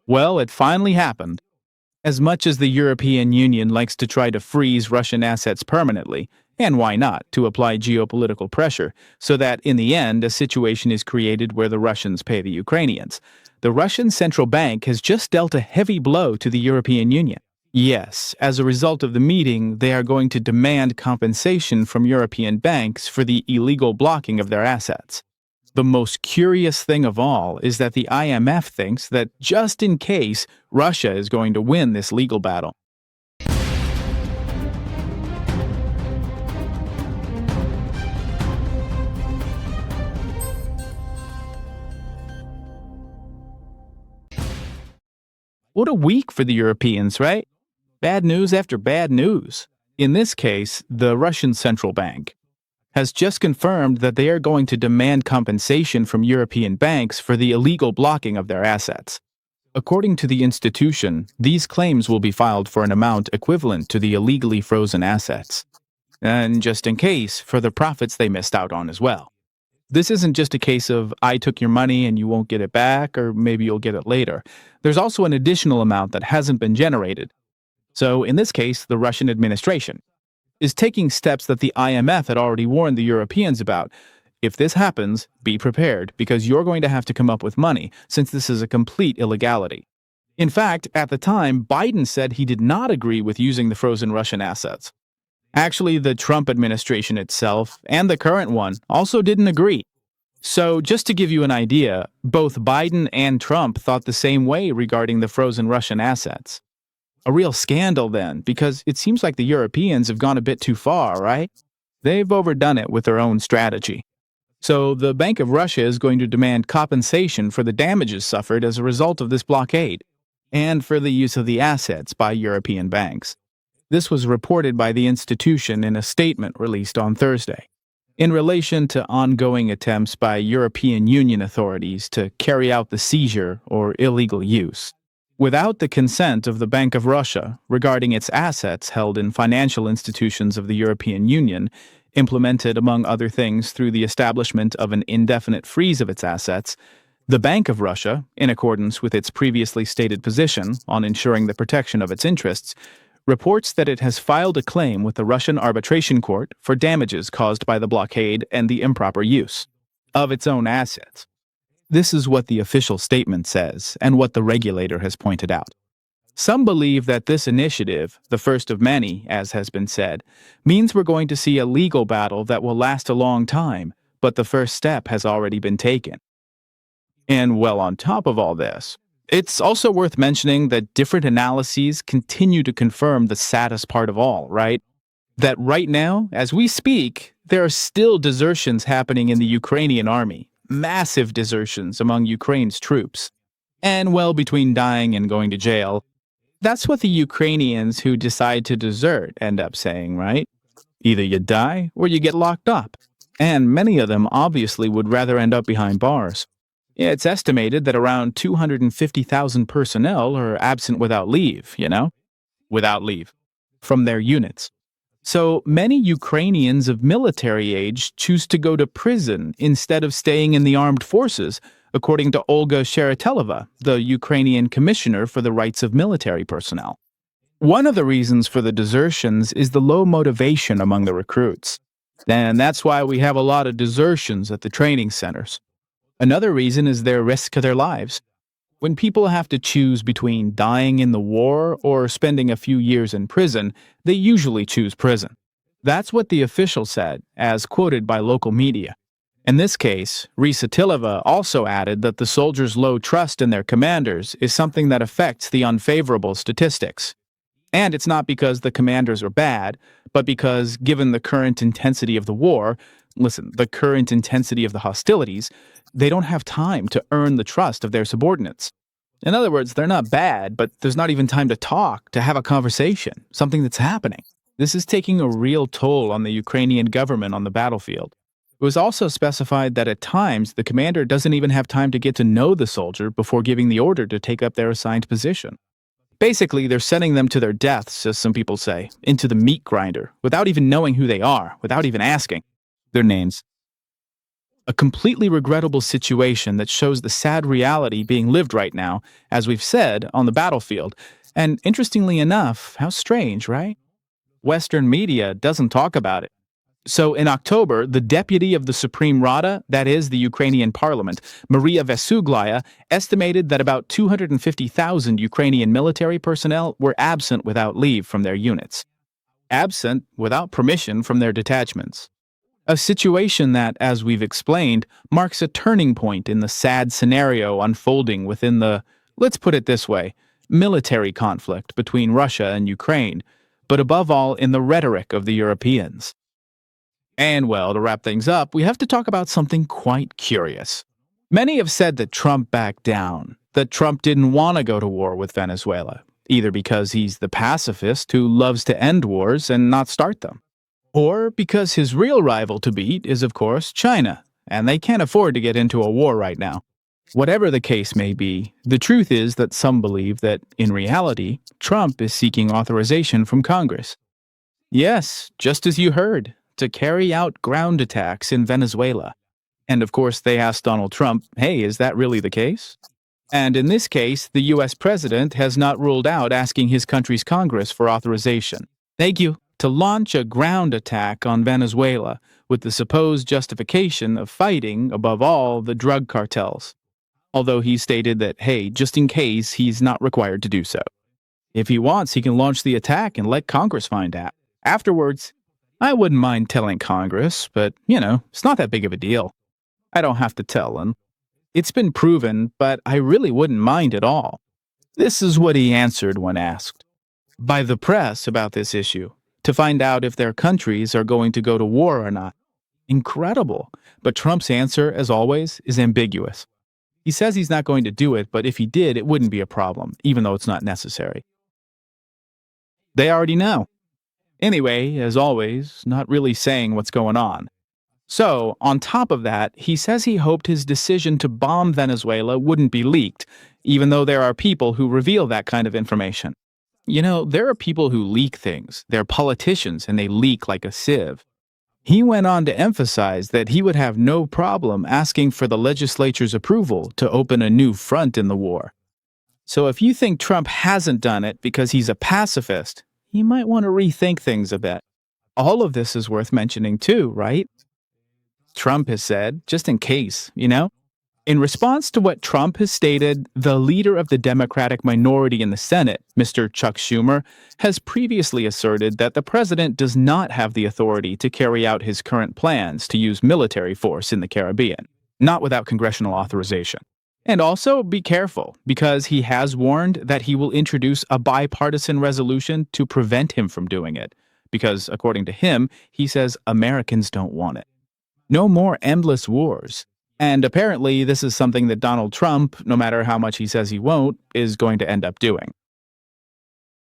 Well, it finally happened. As much as the European Union likes to try to freeze Russian assets permanently, and why not, to apply geopolitical pressure, so that in the end a situation is created where the Russians pay the Ukrainians, the Russian central bank has just dealt a heavy blow to the European Union. Yes, as a result of the meeting, they are going to demand compensation from European banks for the illegal blocking of their assets. The most curious thing of all is that the IMF thinks that just in case, Russia is going to win this legal battle. What a week for the Europeans, right? Bad news after bad news. In this case, the Russian central bank has just confirmed that they are going to demand compensation from European banks for the illegal blocking of their assets. According to the institution, these claims will be filed for an amount equivalent to the illegally frozen assets. And just in case, for the profits they missed out on as well. This isn't just a case of, I took your money and you won't get it back, or maybe you'll get it later. There's also an additional amount that hasn't been generated. So, in this case, the Russian administration is taking steps that the IMF had already warned the Europeans about. If this happens, be prepared, because you're going to have to come up with money, since this is a complete illegality. In fact, at the time, Biden said he did not agree with using the frozen Russian assets. Actually, the Trump administration itself, and the current one, also didn't agree. So, just to give you an idea, both Biden and Trump thought the same way regarding the frozen Russian assets. A real scandal then, because it seems like the Europeans have gone a bit too far, right? They've overdone it with their own strategy. So the Bank of Russia is going to demand compensation for the damages suffered as a result of this blockade, and for the use of the assets by European banks. This was reported by the institution in a statement released on Thursday, in relation to ongoing attempts by European Union authorities to carry out the seizure or illegal use without the consent of the Bank of Russia regarding its assets held in financial institutions of the European Union, implemented among other things through the establishment of an indefinite freeze of its assets. The Bank of Russia, in accordance with its previously stated position on ensuring the protection of its interests, reports that it has filed a claim with the Russian Arbitration Court for damages caused by the blockade and the improper use of its own assets. This is what the official statement says, and what the regulator has pointed out. Some believe that this initiative, the first of many, as has been said, means we're going to see a legal battle that will last a long time, but the first step has already been taken. And well, on top of all this, it's also worth mentioning that different analyses continue to confirm the saddest part of all, right? That right now, as we speak, there are still desertions happening in the Ukrainian army. Massive desertions among Ukraine's troops. And well, between dying and going to jail, that's what the Ukrainians who decide to desert end up saying, right? Either you die or you get locked up. And many of them obviously would rather end up behind bars. It's estimated that around 250,000 personnel are absent without leave, without leave, from their units. So many Ukrainians of military age choose to go to prison instead of staying in the armed forces, according to Olga Sharatelova, the Ukrainian Commissioner for the Rights of Military Personnel. One of the reasons for the desertions is the low motivation among the recruits. And that's why we have a lot of desertions at the training centers. Another reason is their risk to their lives. When people have to choose between dying in the war or spending a few years in prison, they usually choose prison. That's what the official said, as quoted by local media. In this case, Risatilova also added that the soldiers' low trust in their commanders is something that affects the unfavorable statistics. And it's not because the commanders are bad, but because, given the current intensity of the war, the current intensity of the hostilities, they don't have time to earn the trust of their subordinates. In other words, they're not bad, but there's not even time to talk, to have a conversation, something that's happening. This is taking a real toll on the Ukrainian government on the battlefield. It was also specified that at times the commander doesn't even have time to get to know the soldier before giving the order to take up their assigned position. Basically, they're sending them to their deaths, as some people say, into the meat grinder, without even knowing who they are, without even asking their names. A completely regrettable situation that shows the sad reality being lived right now, as we've said, on the battlefield. And interestingly enough, how strange, right? Western media doesn't talk about it. So in October, the deputy of the Supreme Rada, that is the Ukrainian parliament, Maria Vesuglaya, estimated that about 250,000 Ukrainian military personnel were absent without leave from their units. Absent without permission from their detachments. A situation that, as we've explained, marks a turning point in the sad scenario unfolding within the, let's put it this way, military conflict between Russia and Ukraine, but above all in the rhetoric of the Europeans. And well, to wrap things up, we have to talk about something quite curious. Many have said that Trump backed down, that Trump didn't want to go to war with Venezuela, either because he's the pacifist who loves to end wars and not start them, or because his real rival to beat is, of course, China, and they can't afford to get into a war right now. Whatever the case may be, the truth is that some believe that, in reality, Trump is seeking authorization from Congress. Yes, just as you heard, to carry out ground attacks in Venezuela. And of course, they asked Donald Trump, hey, is that really the case? And in this case, the US president has not ruled out asking his country's Congress for authorization. Thank you. To launch a ground attack on Venezuela with the supposed justification of fighting, above all, the drug cartels. Although he stated that, hey, just in case, he's not required to do so. If he wants, he can launch the attack and let Congress find out. Afterwards, I wouldn't mind telling Congress, but, it's not that big of a deal. I don't have to tell them. It's been proven, but I really wouldn't mind at all. This is what he answered when asked by the press about this issue, to find out if their countries are going to go to war or not. Incredible. But Trump's answer, as always, is ambiguous. He says he's not going to do it, but if he did, it wouldn't be a problem, even though it's not necessary. They already know. Anyway, as always, not really saying what's going on. So, on top of that, he says he hoped his decision to bomb Venezuela wouldn't be leaked, even though there are people who reveal that kind of information. There are people who leak things. They're politicians, and they leak like a sieve. He went on to emphasize that he would have no problem asking for the legislature's approval to open a new front in the war. So if you think Trump hasn't done it because he's a pacifist, you might want to rethink things a bit. All of this is worth mentioning too, right? Trump has said, just in case, In response to what Trump has stated, the leader of the Democratic minority in the Senate, Mr. Chuck Schumer, has previously asserted that the president does not have the authority to carry out his current plans to use military force in the Caribbean, not without congressional authorization. And also, be careful, because he has warned that he will introduce a bipartisan resolution to prevent him from doing it, because, according to him, he says Americans don't want it. No more endless wars. And apparently, this is something that Donald Trump, no matter how much he says he won't, is going to end up doing.